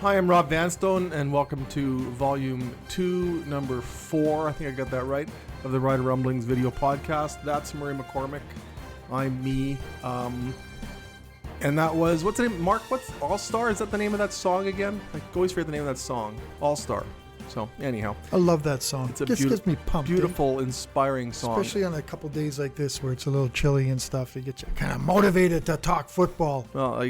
Hi, I'm Rob Vanstone, and welcome to Volume 2, Number 4, I think I got that right, of the Rider Rumblings video podcast. That's Murray McCormick. I'm me. And that was, what's the name? Mark, what's All-Star? Is that the name of that song again? I always forget the name of that song. All-Star. So, anyhow. I love that song. It's a gets me pumped. Beautiful, inspiring song. Especially on a couple days like this where it's a little chilly and stuff. It gets you kind of motivated to talk football. Well,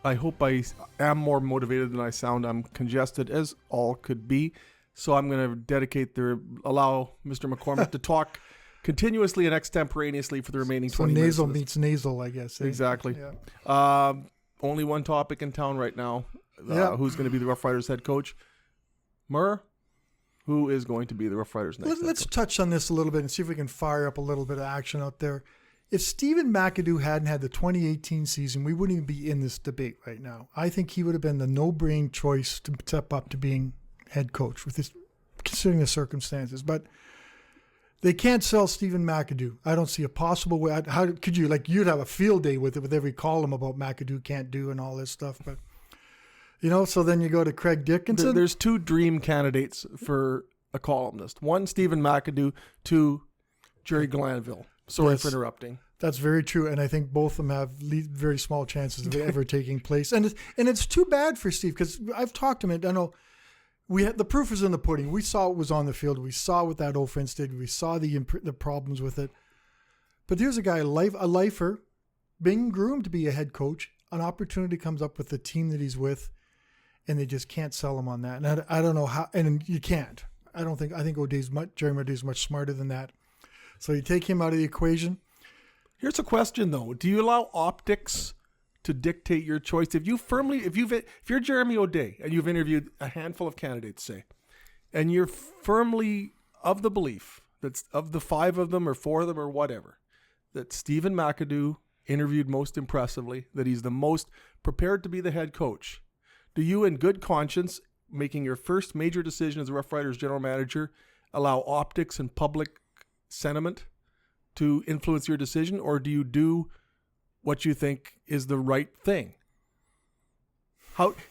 I hope I am more motivated than I sound. I'm congested as all could be. So I'm going to allow Mr. McCormick to talk continuously and extemporaneously for the remaining 20 minutes. So nasal meets nasal, I guess. Exactly. Yeah. Only one topic in town right now. Who's going to be the Rough Riders head coach? Murr, who is going to be the Rough Riders next? Let's touch on this a little bit and see if we can fire up a little bit of action out there. If Stephen McAdoo hadn't had the 2018 season, we wouldn't even be in this debate right now. I think he would have been the no-brain choice to step up to being head coach with this, considering the circumstances. But they can't sell Stephen McAdoo. I don't see a possible way. How could you? You'd have a field day with it, with every column about McAdoo can't do and all this stuff. But so then you go to Craig Dickenson. There's two dream candidates for a columnist. One, Stephen McAdoo. Two, Jerry Glanville. Sorry for interrupting. That's very true, and I think both of them have very small chances of ever taking place. And it's too bad for Steve, because I've talked to him. I know the proof is in the pudding. We saw what was on the field. We saw what that offense did. We saw the problems with it. But there's a guy, a lifer, being groomed to be a head coach. An opportunity comes up with the team that he's with, and they just can't sell him on that. And I don't know how, and you can't. I think Jeremy O'Day's much smarter than that. So you take him out of the equation. Here's a question though: do you allow optics to dictate your choice? If you're Jeremy O'Day and you've interviewed a handful of candidates, say, and you're firmly of the belief that of the five of them or four of them or whatever, that Stephen McAdoo interviewed most impressively, that he's the most prepared to be the head coach, do you, in good conscience, making your first major decision as a Rough Riders general manager, allow optics and public sentiment to influence your decision, or do you do what you think is the right thing?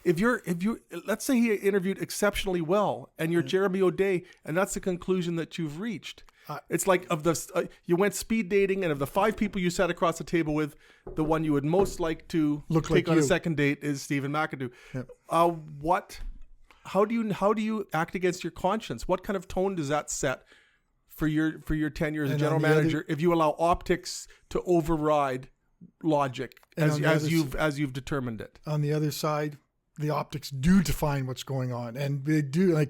If you let's say he interviewed exceptionally well and you're Jeremy O'Day and that's the conclusion that you've reached. It's like you went speed dating, and of the five people you sat across the table with, the one you would most like to take on a second date is Stephen McAdoo. Yep. How do you act against your conscience? What kind of tone does that set for your tenure as a general manager if you allow optics to override logic as you've determined it? On the other side, the optics do define what's going on, and they do.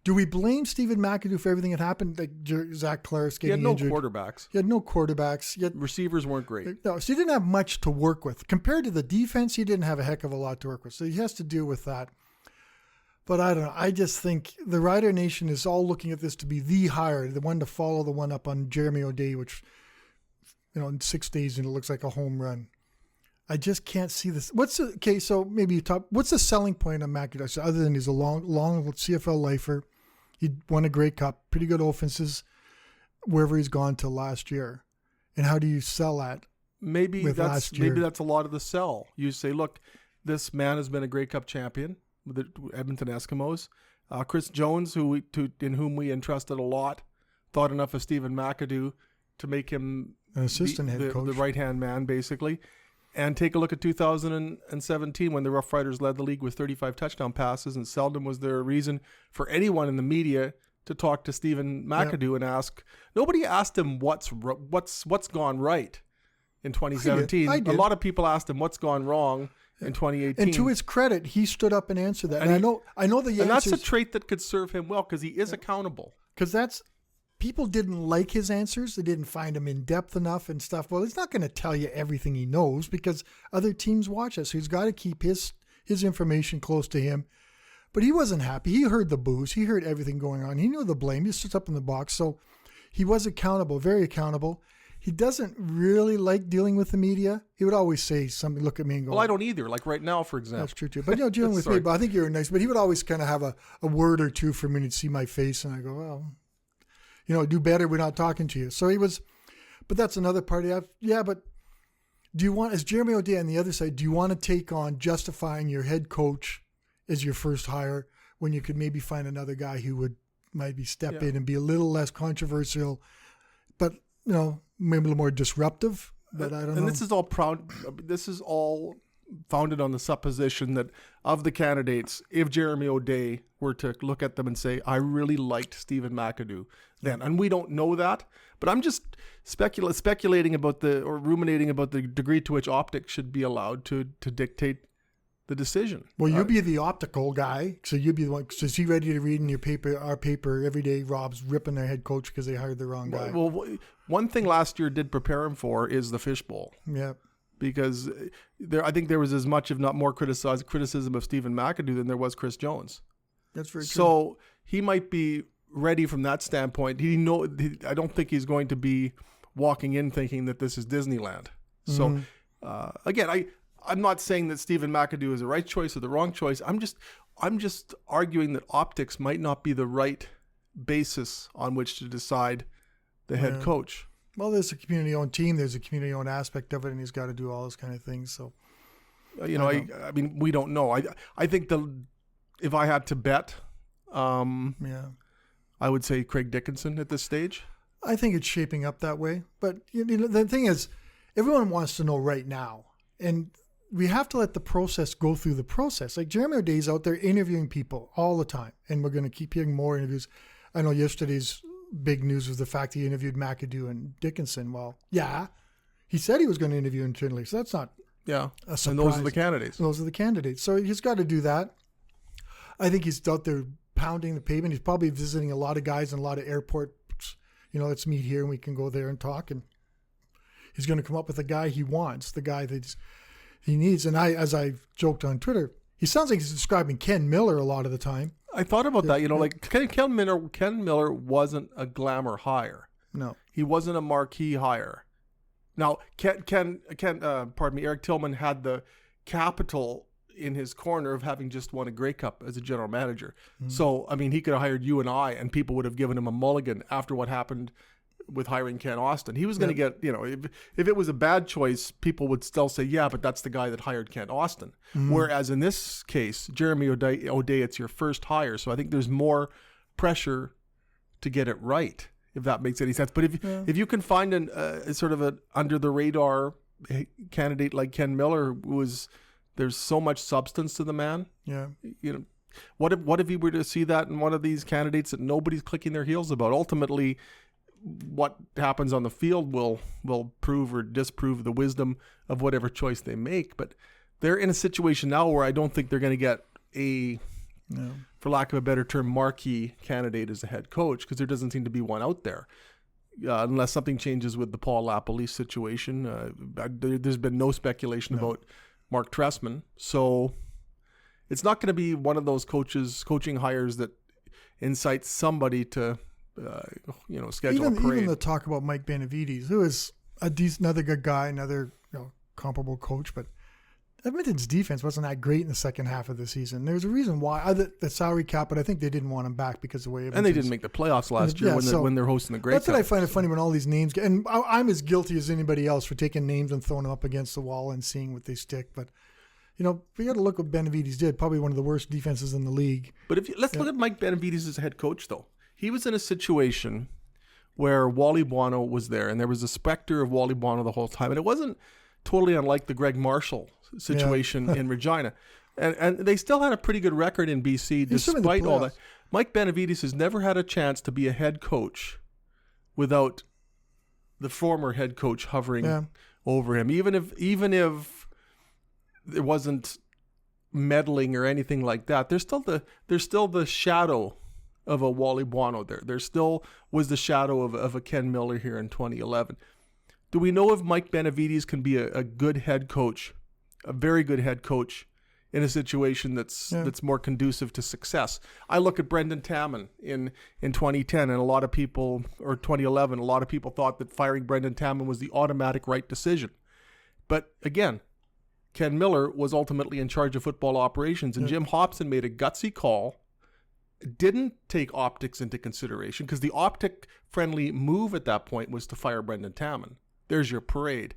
Do we blame Stephen McAdoo for everything that happened? Like Zach Claris getting injured. He had no quarterbacks. He had no quarterbacks. Receivers weren't great. No, so he didn't have much to work with. Compared to the defense, he didn't have a heck of a lot to work with. So he has to deal with that. But I don't know. I just think the Rider Nation is all looking at this to be the hire, the one to follow the one up on Jeremy O'Day, which, in 6 days, and it looks like a home run. I just can't see this. So maybe you talk, what's the selling point on McAdoo? So other than he's a long CFL lifer, he won a Grey Cup, pretty good offenses wherever he's gone till last year. And how do you sell that? Maybe that's a lot of the sell. You say, look, this man has been a Grey Cup champion with the Edmonton Eskimos. Chris Jones, in whom we entrusted a lot, thought enough of Stephen McAdoo to make him an assistant head coach, the right-hand man, basically. And take a look at 2017 when the Rough Riders led the league with 35 touchdown passes, and seldom was there a reason for anyone in the media to talk to Stephen McAdoo and ask. Nobody asked him what's gone right in 2017. I did. A lot of people asked him what's gone wrong in 2018. And to his credit, he stood up and answered that. And I know the answers. And that's a trait that could serve him well, because he is accountable. Because people didn't like his answers. They didn't find him in depth enough and stuff. Well, he's not going to tell you everything he knows, because other teams watch us. So he's got to keep his information close to him. But he wasn't happy. He heard the boos. He heard everything going on. He knew the blame. He sits up in the box. So he was accountable, very accountable. He doesn't really like dealing with the media. He would always say something, look at me and go, well, I don't either. Like right now, for example. That's true too. But dealing with me, but I think you're nice. But he would always kind of have a word or two for me to see my face. And I go, well, do better. We're not talking to you. So he was, but that's another part. But do you want, as Jeremy O'Day on the other side, do you want to take on justifying your head coach as your first hire when you could maybe find another guy who would maybe step in and be a little less controversial, but maybe a little more disruptive. But I don't know. And this is all founded on the supposition that of the candidates, if Jeremy O'Day were to look at them and say, I really liked Stephen McAdoo then, and we don't know that, but I'm just speculating about ruminating about the degree to which optics should be allowed to dictate the decision. Well, you'll be the optical guy, so you'll be the one. So is he ready to read in our paper every day? Rob's ripping their head coach because they hired the wrong guy. Well, one thing last year did prepare him for is the fishbowl. Yeah. Because I think there was as much, if not more, criticism of Stephen McAdoo than there was Chris Jones. That's very true. So he might be ready from that standpoint. I don't think he's going to be walking in thinking that this is Disneyland. So again, I'm not saying that Stephen McAdoo is the right choice or the wrong choice. I'm just arguing that optics might not be the right basis on which to decide the head coach. Well, there's a community-owned team. There's a community-owned aspect of it, and he's got to do all those kind of things. So, I mean, we don't know. I think if I had to bet, I would say Craig Dickenson at this stage. I think it's shaping up that way. But the thing is, everyone wants to know right now, and we have to let the process go through the process. Like Jeremy O'Day's out there interviewing people all the time, and we're going to keep hearing more interviews. I know yesterday's big news was the fact he interviewed McAdoo and Dickenson. Well, yeah, he said he was going to interview internally, so that's not a surprise. And those are the candidates. Those are the candidates. So he's got to do that. I think he's out there pounding the pavement. He's probably visiting a lot of guys in a lot of airports. Let's meet here and we can go there and talk. And he's going to come up with the guy he wants, the guy that he needs. And as I joked on Twitter, he sounds like he's describing Ken Miller a lot of the time. I thought about that, like Ken Miller wasn't a glamour hire. No. He wasn't a marquee hire. Now, Eric Tillman had the capital in his corner of having just won a Grey Cup as a general manager. Mm-hmm. So, I mean, he could have hired you and I, and people would have given him a mulligan after what happened with hiring Ken Austin. He was going to get, if it was a bad choice, people would still say, yeah, but that's the guy that hired Ken Austin. Mm-hmm. Whereas in this case, Jeremy O'Day, it's your first hire. So I think there's more pressure to get it right, if that makes any sense. But if you can find a sort of an under the radar candidate like Ken Miller, there's so much substance to the man. Yeah. What if he were to see that in one of these candidates that nobody's clicking their heels about? Ultimately, what happens on the field will prove or disprove the wisdom of whatever choice they make. But they're in a situation now where I don't think they're going to get for lack of a better term, marquee candidate as a head coach, because there doesn't seem to be one out there. Unless something changes with the Paul LaPolice situation. There's been no speculation about Mark Trestman. So it's not going to be one of those coaching hires that incites somebody to schedule a parade. Even the talk about Mike Benevides, who is another good guy, another comparable coach, but Edmonton's defense wasn't that great in the second half of the season. There's a reason why. The salary cap, but I think they didn't want him back because of the way Edmonton's... And they didn't make the playoffs last year when they're hosting the Grey Cup. That's what I find it funny when all these names... And I'm as guilty as anybody else for taking names and throwing them up against the wall and seeing what they stick. But, we got to look what Benevides did. Probably one of the worst defenses in the league. But let's look at Mike Benevides as a head coach, though. He was in a situation where Wally Buono was there, and there was a specter of Wally Buono the whole time. And it wasn't totally unlike the Greg Marshall situation in Regina. And they still had a pretty good record in BC despite all that. Mike Benevides has never had a chance to be a head coach without the former head coach hovering over him. Even if there wasn't meddling or anything like that, there's still the shadow of a Wally Buono there. There still was the shadow of a Ken Miller here in 2011. Do we know if Mike Benevides can be a good head coach, a very good head coach, in a situation that's more conducive to success? I look at Brendan Taman in 2010, and a lot of people, or 2011, a lot of people thought that firing Brendan Taman was the automatic right decision. But again, Ken Miller was ultimately in charge of football operations, and Jim Hopson made a gutsy call, didn't take optics into consideration, because the optic-friendly move at that point was to fire Brendan Taman. There's your parade.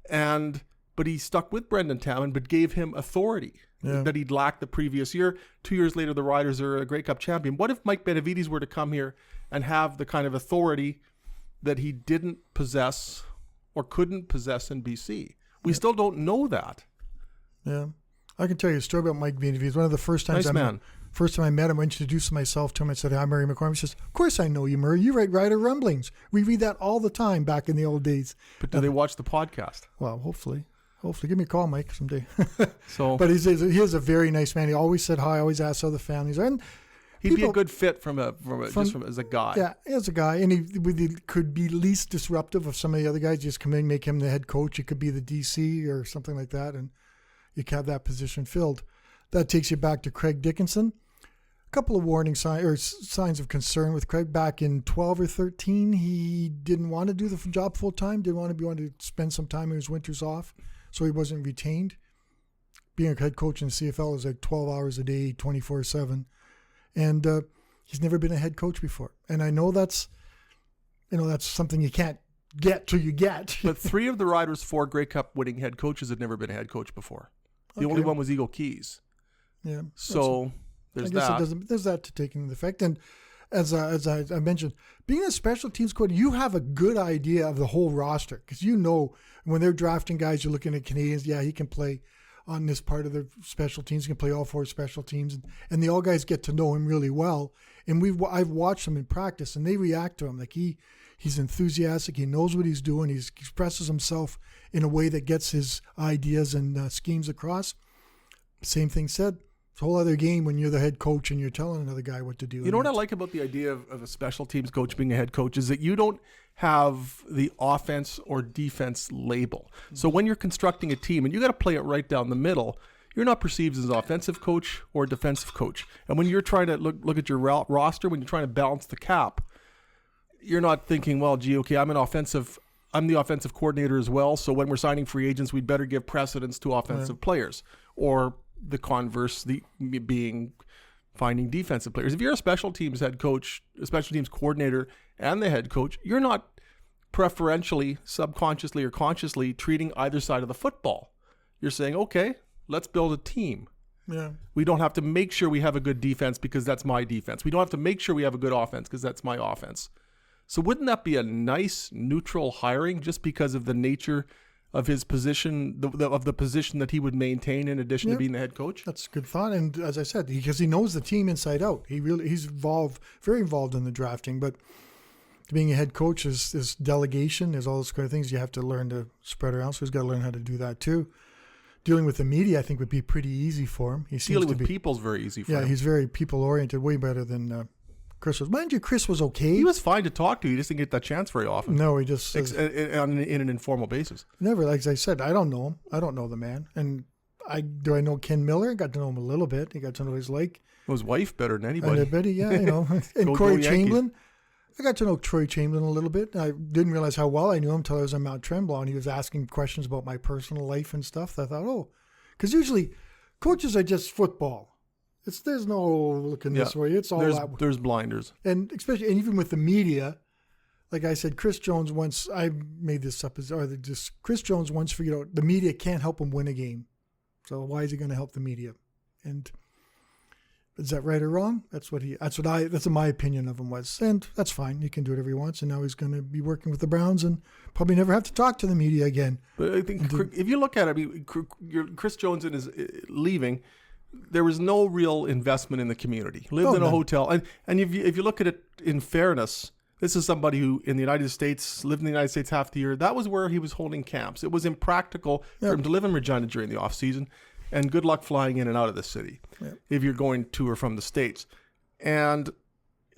But he stuck with Brendan Taman, but gave him authority. that he'd lacked the previous year. 2 years later, the Riders are a Grey Cup champion. What if Mike Benevides were to come here and have the kind of authority that he didn't possess or couldn't possess in BC? We still don't know that. Yeah. I can tell you a story about Mike Benevides. One of the first times First time I met him, I introduced myself to him. I said, "Hi, Murray McCormick." He says, "Of course I know you, Murray. You write Rider Rumblings. We read that all the time back in the old days." But do they watch the podcast? Well, hopefully. Give me a call, Mike, someday. But he is a very nice man. He always said hi, always asked how the families are. And he'd be a good fit as a guy. Yeah, as a guy. And he could be least disruptive of some of the other guys. Just come in, make him the head coach. He could be the DC or something like that. And you can have that position filled. That takes you back to Craig Dickenson. A couple of warning signs of concern with Craig. Back in 12 or 13, he didn't want to do the job full time. Didn't want to spend some time in his winters off, so he wasn't retained. Being a head coach in the CFL is like 12 hours a day, 24/7, and he's never been a head coach before. And I know that's something you can't get till you get. But 3 of the Riders' 4 Grey Cup winning head coaches had never been a head coach before. The only one was Eagle Keys. Yeah. So there's that. There's that to take into effect. And as I mentioned, being a special teams coach, you have a good idea of the whole roster because you know when they're drafting guys, you're looking at Canadians. Yeah, he can play on this part of the special teams. He can play all 4 special teams, and the all guys get to know him really well. And I've watched them in practice, and they react to him like he's enthusiastic. He knows what he's doing. He expresses himself in a way that gets his ideas and schemes across. Same thing said. It's a whole other game when you're the head coach and you're telling another guy what to do. You know what I like about the idea of a special teams coach being a head coach is that you don't have the offense or defense label. So when you're constructing a team and you got to play it right down the middle, you're not perceived as an offensive coach or a defensive coach. And when you're trying to look at your roster, when you're trying to balance the cap, you're not thinking, well, gee, okay, I'm the offensive coordinator as well. So when we're signing free agents, we'd better give precedence to offensive players, or the converse being finding defensive players. If you're a special teams head coach, a special teams coordinator, and the head coach, you're not preferentially, subconsciously, or consciously treating either side of the football. You're saying, okay, let's build a team. Yeah. We don't have to make sure we have a good defense because that's my defense. We don't have to make sure we have a good offense because that's my offense. So wouldn't that be a nice neutral hiring just because of the nature of his position, of the position that he would maintain in addition to being the head coach? That's a good thought. And as I said, because he knows the team inside out. He's very involved in the drafting. But being a head coach is delegation. There's all those kind of things you have to learn to spread around. So he's got to learn how to do that too. Dealing with the media, I think, would be pretty easy for him. Dealing with people's very easy for him. Yeah, he's very people-oriented, way better than Chris was. Mind you, Chris was okay. He was fine to talk to. He just didn't get that chance very often. No, he just in an informal basis. Never. Like I said, I don't know him. I don't know the man. And do I know Ken Miller? Got to know him a little bit. He got to know his his wife better than anybody. And Corey Chamberlain. I got to know Troy Chamberlain a little bit. I didn't realize how well I knew him until I was on Mount Tremblant, and he was asking questions about my personal life and stuff. I thought, because usually coaches are just football. There's no looking this way. It's all that. There's blinders. And even with the media, like I said, Chris Jones once, I made this up, Chris Jones once figured out the media can't help him win a game. So why is he going to help the media? And is that right or wrong? That's what my opinion of him was. And that's fine. He can do whatever he wants. And now he's going to be working with the Browns and probably never have to talk to the media again. But I think if you look at it, Chris Jones is leaving. There was no real investment in the community. Lived in a hotel. And if you look at it in fairness, this is somebody who in the United States, lived in the United States half the year. That was where he was holding camps. It was impractical for him to live in Regina during the off season. And good luck flying in and out of the city if you're going to or from the States. And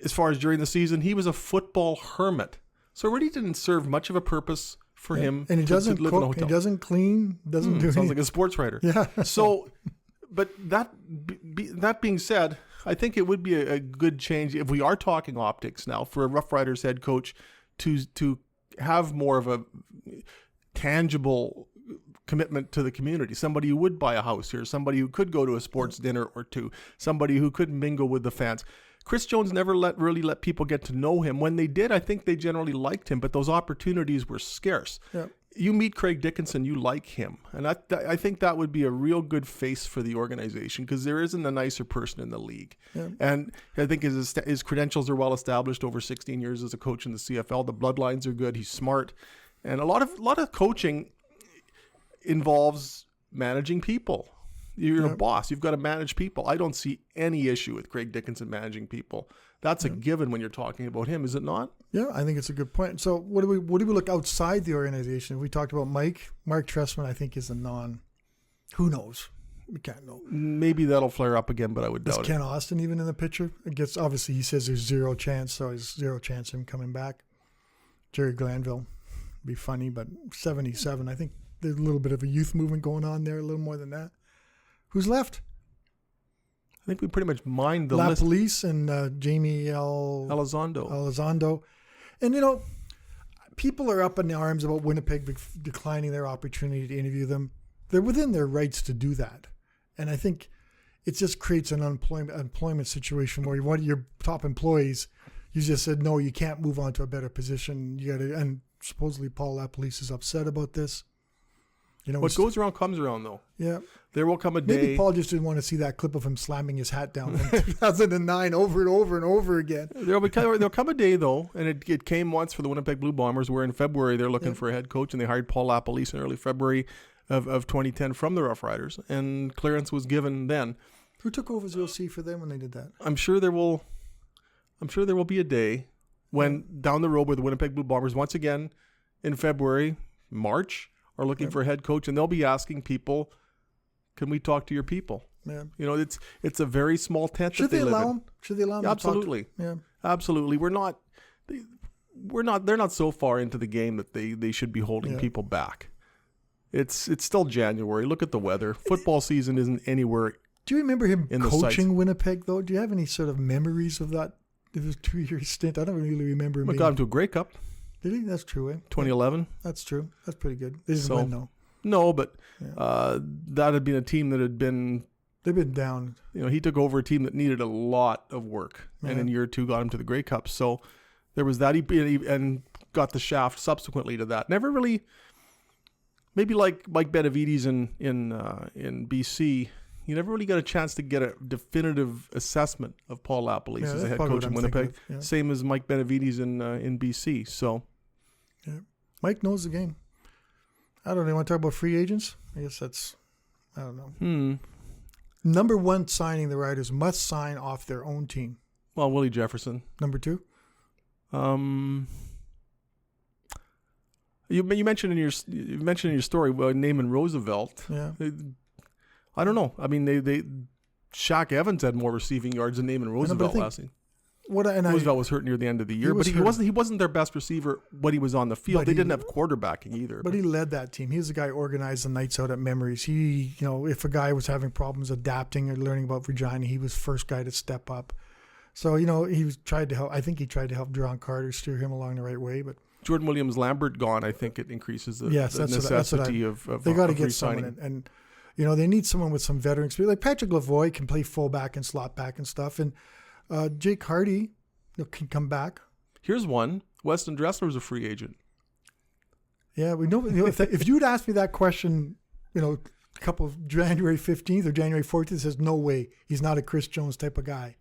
as far as during the season, he was a football hermit. So it really didn't serve much of a purpose for him. And he doesn't live in a cook, hotel. he doesn't clean, doesn't do anything. Sounds like a sports writer. Yeah. So... But that being said, I think it would be a good change if we are talking optics now for a Rough Riders head coach to have more of a tangible commitment to the community. Somebody who would buy a house here, somebody who could go to a sports dinner or two, somebody who could mingle with the fans. Chris Jones never really let people get to know him. When they did, I think they generally liked him, but those opportunities were scarce. Yeah. you meet Craig Dickenson, you like him. And I think that would be a real good face for the organization, because there isn't a nicer person in the league. Yeah. And I think his credentials are well established over 16 years as a coach in the CFL. The bloodlines are good. He's smart. And a lot of coaching involves managing people. You're a boss. You've got to manage people. I don't see any issue with Craig Dickenson managing people. That's a given when you're talking about him, is it not? Yeah, I think it's a good point. So what do we look outside the organization? We talked about Mark Trestman, I think, is a non. Who knows? We can't know. Maybe that'll flare up again, but I would doubt Is Ken Austin even in the picture? It gets, obviously he says there's zero chance, so there's zero chance of him coming back. Jerry Glanville, be funny, but 77. I think there's a little bit of a youth movement going on there, a little more than that. Who's left? I think we pretty much mined the La list. Police and Jamie Elizondo. And, people are up in arms about Winnipeg declining their opportunity to interview them. They're within their rights to do that. And I think it just creates an employment situation where one of your top employees, you just said, no, you can't move on to a better position. You got to, and supposedly Paul LaPolice is upset about this. What goes around comes around, though. Yeah. There will come a day. Maybe Paul just didn't want to see that clip of him slamming his hat down in 2009 over and over and over again. There'll come a day, though, and it came once for the Winnipeg Blue Bombers, where in February they're looking for a head coach, and they hired Paul LaPolice in early February of 2010 from the Rough Riders, and clearance was given then. Who took over as OC for them when they did that? I'm sure there will be a day when down the road where the Winnipeg Blue Bombers once again in February, March, are looking for a head coach, and they'll be asking people, "Can we talk to your people?" Yeah. It's a very small tent Should that they live allow in. them? Should they allow them? Absolutely. Absolutely. We're not. They're not so far into the game that they should be holding people back. It's still January. Look at the weather. Football season isn't anywhere. Do you remember him in the coaching sights. Winnipeg though? Do you have any sort of memories of that? It was a 2-year stint. I don't really remember him. We got him to a Grey Cup. Did he? That's true. 2011. That's true. That's pretty good. They didn't win though. No, but that had been a team that had been. They've been down. He took over a team that needed a lot of work, and in year 2 got him to the Grey Cup. So there was that. He and got the shaft subsequently to that. Never really. Maybe like Mike Benevides in BC, you never really got a chance to get a definitive assessment of Paul LaPolice as a head coach in Winnipeg. Same as Mike Benevides in BC. So, Mike knows the game. I don't know. You want to talk about free agents? I guess that's. I don't know. Number 1 signing the Riders must sign off their own team. Well, Willie Jefferson. Number 2. You mentioned in your story Naaman Roosevelt. Yeah. I don't know. I mean, they Shaq Evans had more receiving yards than Naaman Roosevelt last season. Roosevelt was hurt near the end of the year, but he wasn't their best receiver when he was on the field. They didn't have quarterbacking either. But he led that team. He was the guy who organized the nights out at Memories. He, if a guy was having problems adapting or learning about Regina, he was first guy to step up. So, he tried to help. I think he tried to help Duron Carter steer him along the right way. But Jordan Williams-Lambert gone, I think it increases the necessity of they got to get re-signing. someone and they need someone with some veteran experience. Like Patrick Lavoie can play fullback and slot back and stuff. And Jake Hardy can come back. Here's one. Weston Dressler was a free agent. Yeah, we know. If you'd asked me that question, a couple of January 15th or January 14th, it says no way. He's not a Chris Jones type of guy.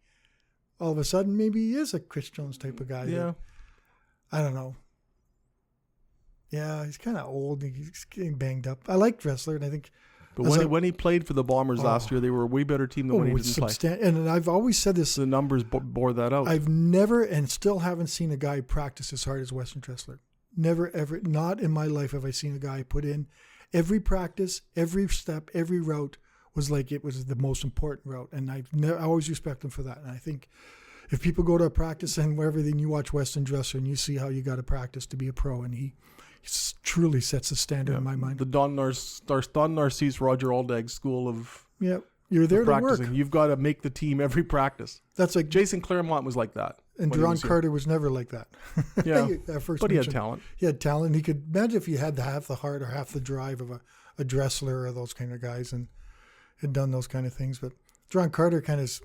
All of a sudden, maybe he is a Chris Jones type of guy. Yeah. I don't know. Yeah, he's kind of old. He's getting banged up. I like Dressler, and I think. But when he played for the Bombers last year, they were a way better team than when he didn't play. And I've always said this. The numbers bore that out. I've never and still haven't seen a guy practice as hard as Weston Dressler. Never, ever, not in my life have I seen a guy put in every practice, every step, every route was like it was the most important route. And I always respect him for that. And I think if people go to a practice and wherever, then you watch Weston Dressler and you see how you got to practice to be a pro. And he truly sets the standard in my mind. The Don Narcisse Roger Aldag school of you're there to practicing. work. You've got to make the team every practice. That's like Jason Claremont was like that. And Duron Carter was never like that. Yeah, but he had talent. He had talent. He could imagine if he had half the heart or half the drive of a Dressler or those kind of guys and had done those kind of things. But Duron Carter kind of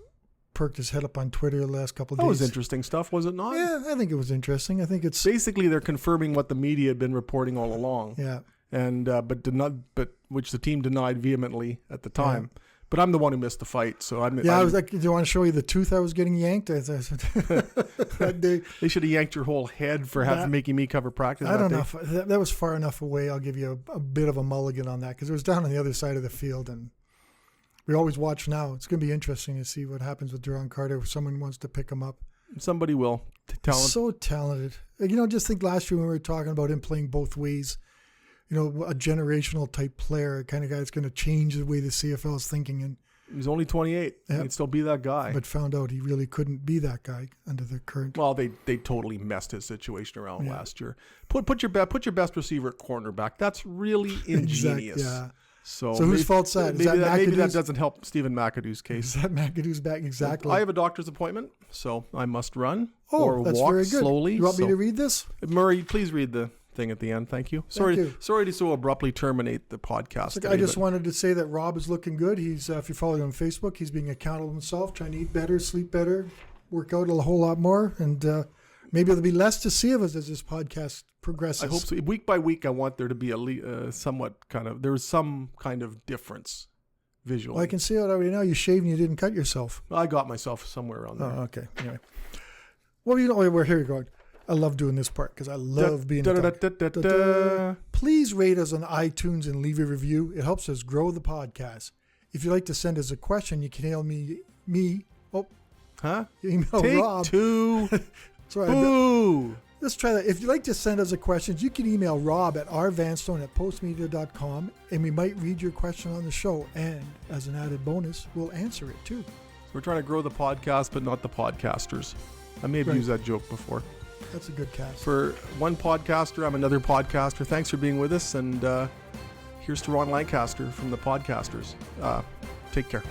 perked his head up on Twitter the last couple of days. That was interesting stuff, was it not? Yeah, I think it was interesting. I think it's basically they're confirming what the media had been reporting all along. Yeah, and but which the team denied vehemently at the time. Yeah. But I'm the one who missed the fight, so I was like, do you want to show you the tooth I was getting yanked? That day. They should have yanked your whole head for making me cover practice. I don't know if that was far enough away. I'll give you a bit of a mulligan on that because it was down on the other side of the field, and we always watch now. It's going to be interesting to see what happens with Duron Carter if someone wants to pick him up. Somebody will. So talented. Just think last year when we were talking about him playing both ways. A generational type player, kind of guy that's going to change the way the CFL is thinking. And he's only 28. He can still be that guy. But found out he really couldn't be that guy under the current. Well, they totally messed his situation around last year. Put your best receiver at cornerback. That's really ingenious. Exactly, yeah. So whose fault's that? Maybe that doesn't help Stephen McAdoo's case. Is that McAdoo's back? Exactly. I have a doctor's appointment, so I must run that's walk very good. slowly. You want me to read this? Murray, please read the thing at the end. Thank you. Sorry to so abruptly terminate the podcast. Today, I just wanted to say that Rob is looking good. He's if you follow him on Facebook, he's being accountable himself, trying to eat better, sleep better, work out a whole lot more, and maybe there'll be less to see of us as this podcast progresses. I hope so. Week by week, I want there to be there's some kind of difference visually. Well, I can see it already now. You shaved and you didn't cut yourself. I got myself somewhere around there. Oh, okay. Anyway. Well, here we go. I love doing this part because I love being Please rate us on iTunes and leave a review. It helps us grow the podcast. If you'd like to send us a question, you can email me. Oh. Huh? Email Take Rob. Two. Sorry. Ooh. Let's try that. If you'd like to send us a question, you can email Rob at rvanstone@postmedia.com, and we might read your question on the show. And as an added bonus, we'll answer it too. We're trying to grow the podcast, but not the podcasters. I may have used that joke before. That's a good cast. For one podcaster, I'm another podcaster. Thanks for being with us. And here's to Ron Lancaster from the podcasters. Take care.